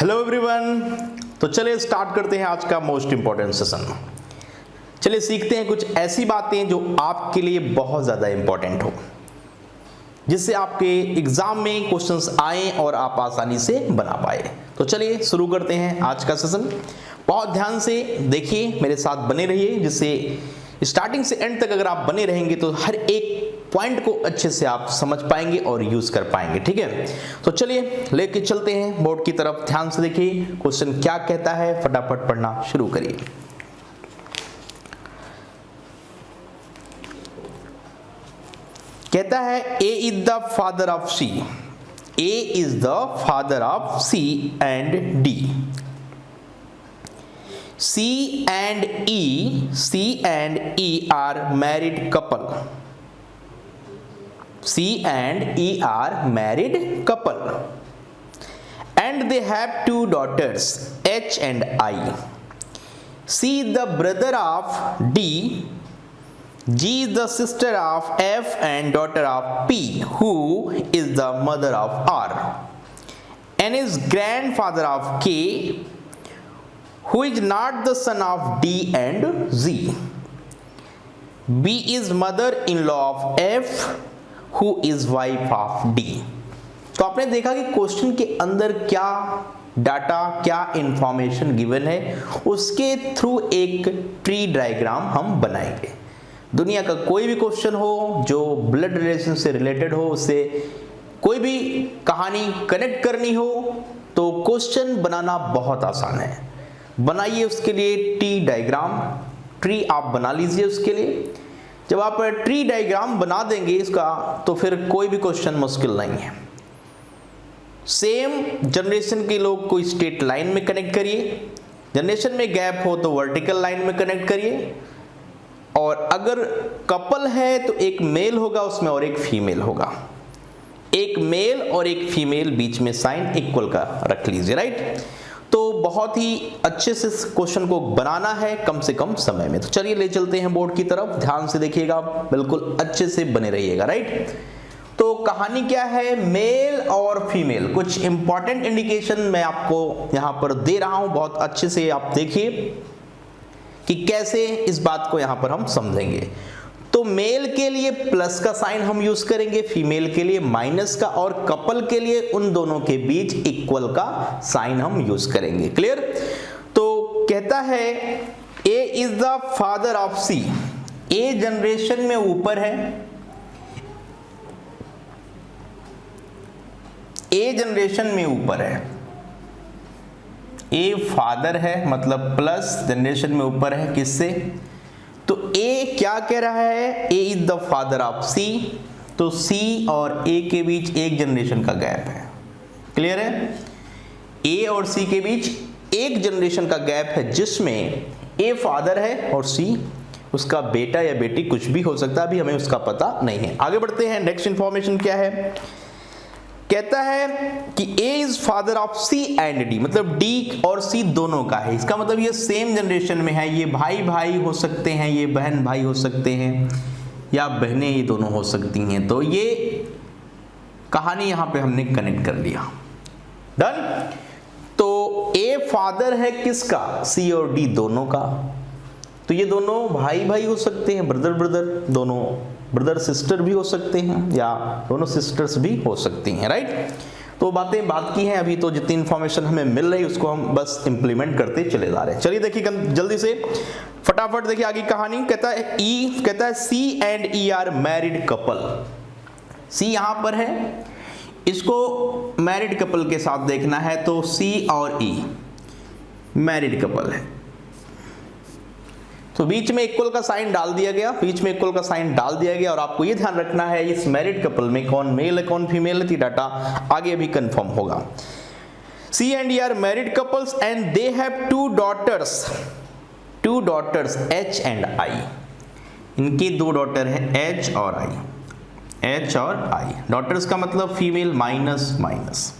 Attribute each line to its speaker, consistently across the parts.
Speaker 1: Hello everyone. तो चलिए start करते हैं आज का मोस्ट इंपॉर्टेंट सेशन। चलिए सीखते हैं कुछ ऐसी बातें जो आपके लिए बहुत ज़्यादा इंपॉर्टेंट हो, जिससे आपके एग्जाम में क्वेश्चंस आए और आप आसानी से बना पाए। तो चलिए शुरू करते हैं आज का सेशन। बहुत ध्यान से देखिए, मेरे साथ बने रहिए, जिससे स्टार्टिंग से एंड तक अगर आप बने रहेंगे तो हर एक पॉइंट को अच्छे से आप समझ पाएंगे और यूज कर पाएंगे। ठीक है, तो चलिए लेके चलते हैं बोर्ड की तरफ। ध्यान से देखिए क्वेश्चन क्या कहता है, फटाफट पढ़ना शुरू करिए। कहता है A is the father of C. A is the father of C and D. C and E are married couple. C and E are married couple. And they have two daughters, H and I. C is the brother of D. G is the sister of F and daughter of P, who is the mother of R. N is grandfather of K, who is not the son of D and Z. B is mother-in-law of F, who is wife of D. तो आपने देखा कि question के अंदर क्या data, क्या information given है, उसके थ्रू एक ट्री डायग्राम हम बनाएंगे। दुनिया का कोई भी क्वेश्चन हो जो ब्लड रिलेशन से रिलेटेड हो, उससे कोई भी कहानी कनेक्ट करनी हो, तो क्वेश्चन बनाना बहुत आसान है। बनाइए उसके लिए ट्री डायग्राम। ट्री आप बना लीजिए उसके लिए। जब आप ट्री डायग्राम बना देंगे इसका, तो फिर कोई भी क्वेश्चन मुश्किल नहीं है। सेम जनरेशन के लोग को स्ट्रेट लाइन में कनेक्ट करिए। जनरेशन में गैप हो तो वर्टिकल लाइन में कनेक्ट करिए। और अगर कपल है तो एक मेल होगा उसमें और एक फीमेल होगा। एक मेल और एक फीमेल, बीच में साइन इक्वल का रख लीजिए। राइट, तो बहुत ही अच्छे से क्वेश्चन को बनाना है कम से कम समय में। तो चलिए ले चलते हैं बोर्ड की तरफ। ध्यान से देखिएगा, बिल्कुल अच्छे से बने रहिएगा। राइट, तो कहानी क्या है, मेल और फीमेल। कुछ इंपॉर्टेंट इंडिकेशन मैं आपको यहां पर दे रहा हूं, बहुत अच्छे से आप देखिए कि कैसे इस बात को यहां पर हम समझेंगे। तो मेल के लिए प्लस का साइन हम यूज करेंगे, फीमेल के लिए माइनस का, और कपल के लिए उन दोनों के बीच इक्वल का साइन हम यूज करेंगे। क्लियर? तो कहता है A is the father of C. A generation में ऊपर है, ए जनरेशन में ऊपर है। ए फादर है मतलब प्लस, जनरेशन में ऊपर है किससे? तो ए क्या कह रहा है, A is the father of सी। तो सी और ए के बीच एक जनरेशन का गैप है। क्लियर है? ए और सी के बीच एक जनरेशन का गैप है, जिसमें ए फादर है और सी उसका बेटा या बेटी कुछ भी हो सकता है, अभी हमें उसका पता नहीं है। आगे बढ़ते हैं। नेक्स्ट इंफॉर्मेशन क्या है, कहता है कि A is father of C and D, मतलब D और C दोनों का है। इसका मतलब ये सेम जनरेशन में है। ये भाई भाई हो सकते हैं, ये बहन भाई हो सकते हैं, या बहनें ये दोनों हो सकती हैं। तो ये कहानी यहां पे हमने कनेक्ट कर लिया। डन। तो A फादर है किसका, C और D दोनों का। तो ये दोनों भाई भाई हो सकते हैं, ब्रदर ब्रदर, दोनों ब्रदर सिस्टर भी हो सकते हैं, या दोनों सिस्टर्स भी हो सकती हैं। राइट, तो बातें बात की हैं। अभी तो जितनी इंफॉर्मेशन हमें मिल रही है उसको हम बस इंप्लीमेंट करते चले जा रहे हैं। चलिए देखिए जल्दी से फटाफट देखिए आगे कहानी। कहता है C and E are married couple. C यहां पर है, इसको मैरिड कपल के साथ देखना है। तो सी और ई मैरिड कपल है, तो बीच में इक्वल का साइन डाल दिया गया, बीच में इक्वल का साइन डाल दिया गया। और आपको ये ध्यान रखना है इस मैरिड कपल में कौन मेल है कौन फीमेल है, डाटा आगे भी कंफर्म होगा। C and E are married couples and they have two daughters H and I. इनकी दो डॉटर है एच और आई। एच और आई, डॉटर्स का मतलब फीमेल माइनस माइनस।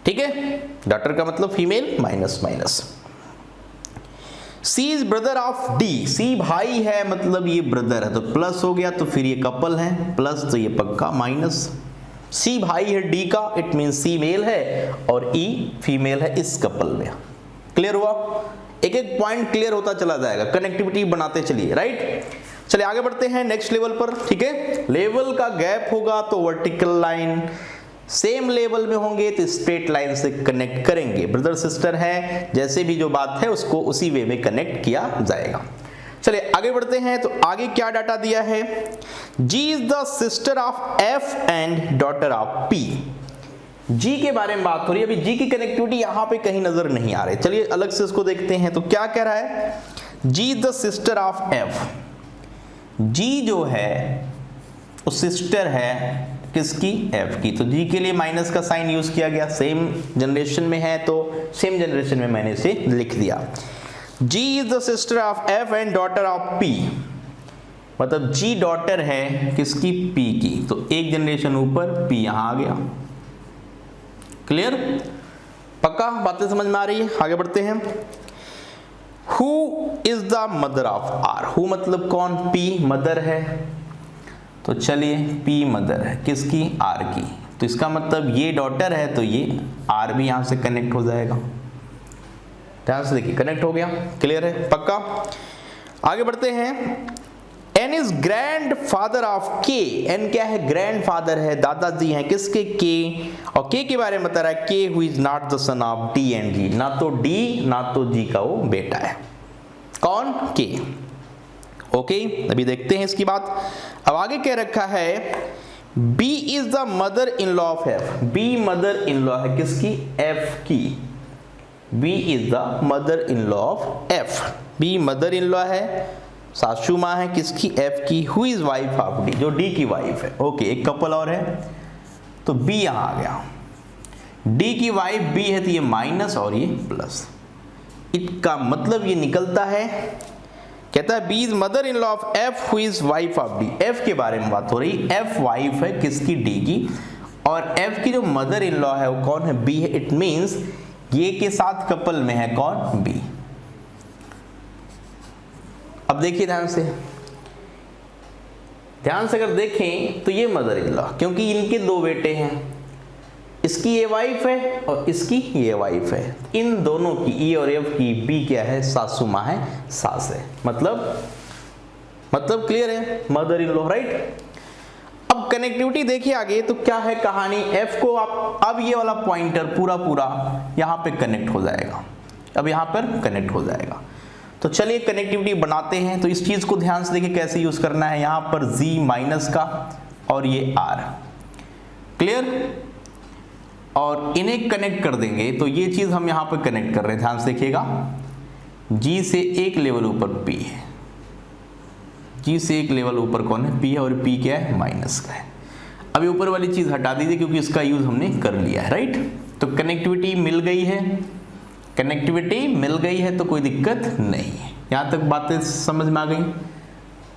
Speaker 1: ठीक है, डॉटर का मतलब female minus minus. C is brother of D। C भाई है मतलब ये ब्रदर है, तो प्लस हो गया, तो फिर ये कपल है, प्लस तो ये पक्का माइनस। सी भाई है डी का, इट मीन सी मेल है और ई फीमेल है इस कपल में। क्लियर हुआ? एक एक पॉइंट क्लियर होता चला जाएगा, कनेक्टिविटी बनाते चलिए, राइट। चलिए आगे बढ़ते हैं नेक्स्ट लेवल पर, ठीक है। लेवल का गैप होगा तो वर्टिकल लाइन, सेम लेवल में होंगे तो स्ट्रेट लाइन से कनेक्ट करेंगे। ब्रदर सिस्टर है, जैसे भी जो बात है उसको उसी वे में कनेक्ट किया जाएगा। चलिए आगे बढ़ते हैं। तो आगे क्या डाटा दिया है, G is the sister of F and daughter of P। G के बारे में बात हो रही है। अभी G की कनेक्टिविटी यहां पे कहीं नजर नहीं आ रही, चलिए अलग से इसको देखते हैं। तो क्या कह रहा है, G is the sister of F। G जो है वो सिस्टर है किसकी, F की। तो G के लिए माइनस का साइन यूज किया गया, सेम जनरेशन में है तो सेम जनरेशन में मैंने इसे लिख दिया। G is the sister of F and daughter of P, मतलब G डॉटर है किसकी, P की। तो एक जनरेशन ऊपर P यहां आ गया। क्लियर? पक्का बातें समझ में आ रही है? आगे बढ़ते हैं। Who is the mother of R? Who मतलब कौन, P मदर है। तो चलिए P मदर है किसकी, R की। तो इसका मतलब ये डॉटर है तो ये R भी यहां से कनेक्ट हो जाएगा। ध्यान से देखिए, कनेक्ट हो गया। क्लियर है? पक्का। आगे बढ़ते हैं। N is grand father of K। N क्या है, ग्रैंड फादर है, दादाजी हैं किसके, K। और K के बारे में बता रहा है K who is not the son of D and G, ना तो D ना तो G का वो बेटा है। कौन, K। ओके, अभी देखते हैं इसकी बात। अब आगे क्या रखा है, B is the mother in law of F। B mother in law है किसकी, F की। B is the mother in law of F। B mother in law है, सासू माँ है किसकी, F की। Who is wife of D, जो D की वाइफ है। ओके, एक कपल और है तो B यहां आ गया। D की वाइफ B है तो ये माइनस और ये प्लस। इसका मतलब ये निकलता है, कहता है B is mother in law of F who is wife of D। F के बारे में बात हो रही, F वाइफ है किसकी, D की। और F की जो मदर इन लॉ है वो कौन है, B है। इट मींस ये के साथ कपल में है कौन, B। अब देखिए ध्यान से अगर देखें तो ये मदर इन लॉ, क्योंकि इनके दो बेटे हैं, इसकी ये वाइफ है और इसकी ये वाइफ है। इन दोनों की E और F की B क्या है, सासू माँ है, सास है। मतलब क्लियर है, मदर इन लॉ, राइट। अब कनेक्टिविटी देखिए आगे तो क्या है कहानी। F को आप अब ये वाला पॉइंटर पूरा यहां पे कनेक्ट हो जाएगा, अब यहां पर कनेक्ट हो जाएगा। तो चलिए कनेक्टिविटी बनाते हैं। तो इस चीज को ध्यान से देखिए कैसे यूज करना है। यहां पर G माइनस का और ये R, क्लियर। और इन्हें कनेक्ट कर देंगे तो ये चीज हम यहां पर कनेक्ट कर रहे हैं, ध्यान से देखिएगा। G से एक लेवल ऊपर P है, G से एक लेवल ऊपर कौन है, P है। और P क्या है, माइनस का है। अभी ऊपर वाली चीज हटा दीजिए क्योंकि इसका यूज हमने कर लिया है, राइट। तो कनेक्टिविटी मिल गई है, तो कोई दिक्कत नहीं है। यहां तक बातें समझ में आ गई,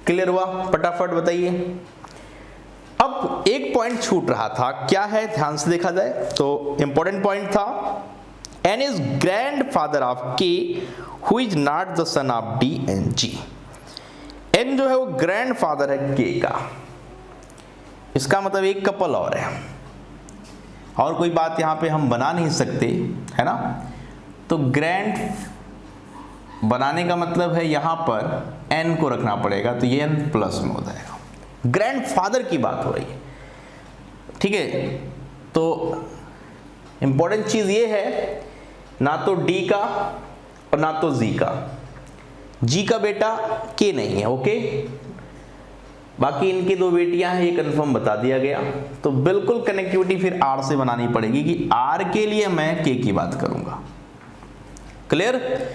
Speaker 1: क्लियर हुआ? फटाफट बताइए। अब एक पॉइंट छूट रहा था, क्या है, ध्यान से देखा जाए तो इंपॉर्टेंट पॉइंट था, N is grand father of K who is not the son of D and G। N जो है वो ग्रैंड फादर है K का, इसका मतलब एक कपल और है, और कोई बात यहां पे हम बना नहीं सकते, है ना। तो ग्रैंड बनाने का मतलब है यहां पर N को रखना पड़ेगा, तो ये N प्लस में हो जाएगा। ग्रैंड फादर की बात हो रही है, ठीक है। तो इंपॉर्टेंट चीज ये है, ना तो D का और ना तो G का। G का बेटा K नहीं है, ओके। बाकी इनकी दो बेटियां हैं, ये कंफर्म बता दिया गया। तो बिल्कुल कनेक्टिविटी फिर R से बनानी पड़ेगी कि R के लिए मैं K की बात करूंगा, क्लियर।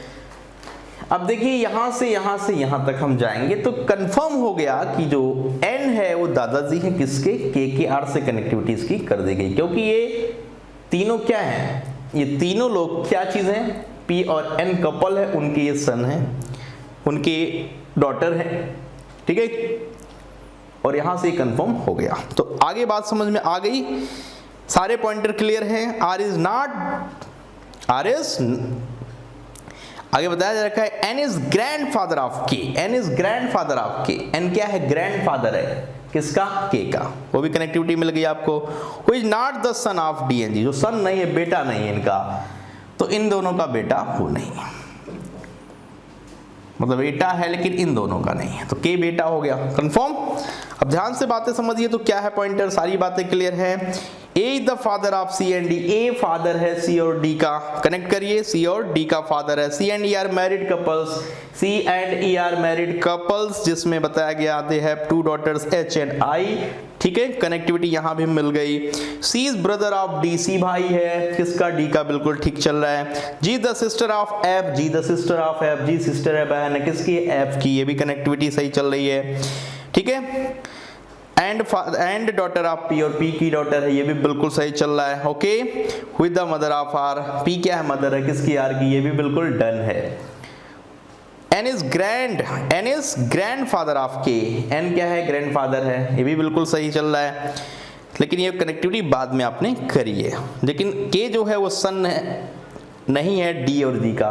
Speaker 1: अब देखिए यहां से यहां तक हम जाएंगे तो कंफर्म हो गया कि जो N है वो दादाजी है किसके, K के। R से कनेक्टिविटी इसकी कर दी गई, क्योंकि ये तीनों क्या हैं, ये तीनों लोग क्या चीज हैं, P और N कपल है, उनके ये सन है, उनके डॉटर है, ठीक है। और यहां से कंफर्म हो गया। तो आगे बात समझ में आ गई, सारे पॉइंटर क्लियर हैं। आगे बताया जा रखा है N is grand father of K। N is grand father of K। N क्या है, ग्रैंड फादर है किसका? के का। वो भी कनेक्टिविटी मिल गई आपको। Who is not the son of D and G, जो सन नहीं है, बेटा नहीं है इनका, तो इन दोनों का बेटा वो नहीं है, मतलब बेटा है लेकिन इन दोनों का नहीं है, तो के बेटा हो गया। कंफर्म? अब ध्यान से बातें समझिए तो क्या है पॉइंटर, सारी बातें क्लियर है। A is the father of C and D, A father है सी और डी का, कनेक्ट करिए, सी और डी का फादर है। C and E are married couples, C and E are married couples, जिसमें बताया गया they have 2 daughters H and I, ठीक है, कनेक्टिविटी यहां भी मिल गई। C is brother of D, C भाई है किसका? डी का, बिल्कुल ठीक चल रहा है। G the sister of F, G the sister of F, G sister है, बहन है किसकी? एफ की, ये भी कनेक्टिविटी सही चल रही है, ठीक है। एंड डॉटर ऑफ पी, और पी की डॉटर है, ये भी बिल्कुल सही चल रहा है, okay. With the mother of R, P क्या है? मदर है किसकी? आर की, ये भी बिल्कुल डन है। N is grand father of K, N क्या है? ग्रैंड फादर है, ये भी बिल्कुल सही चल रहा है, लेकिन ये कनेक्टिविटी बाद में आपने करी है। लेकिन के जो है वो सन है, नहीं है डी और डी का,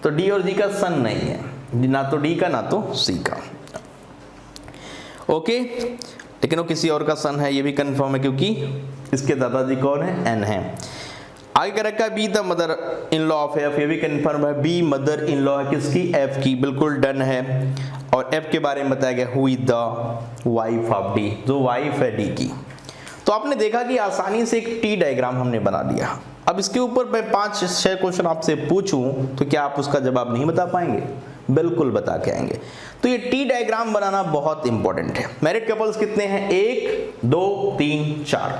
Speaker 1: तो डी और डी का सन नहीं है, ना तो डी का ना तो सी का, ओके। लेकिन वो किसी और का सन है, ये भी कंफर्म है, क्योंकि इसके दादाजी कौन है? एन है। आगे क्या रखा है? Be the mother in law of F, ये भी कंफर्म है, बी मदर इन लॉ है किसकी? एफ की, बिल्कुल डन है। और एफ के बारे में बताया गया who is the wife of D, जो वाइफ है डी की। तो आपने देखा कि आसानी से एक टी डायग्राम हमने बना लिया। अब इसके ऊपर मैं 5-6 क्वेश्चन आपसे पूछूं तो क्या आप उसका जवाब नहीं बता पाएंगे? बिल्कुल बता के आएंगे। तो ये टी डायग्राम बनाना बहुत इंपॉर्टेंट है। मैरिड कपल्स कितने हैं? 1 2 3 4।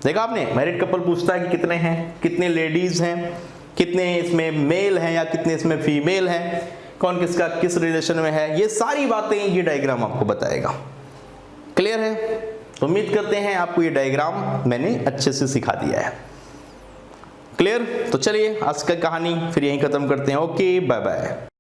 Speaker 1: देखा आपने, मैरिड कपल पूछता है कि कितने हैं, कितने लेडीज हैं, कितने इसमें मेल हैं या कितने इसमें फीमेल हैं, कौन किसका किस रिलेशन में है, ये सारी बातें ये डायग्राम आपको बताएगा। क्लियर है? तो उम्मीद करते हैं आपको ये डायग्राम मैंने अच्छे से सिखा दिया है। क्लियर? तो चलिए आज का कहानी फिर यहीं खत्म करते हैं। Okay, bye bye.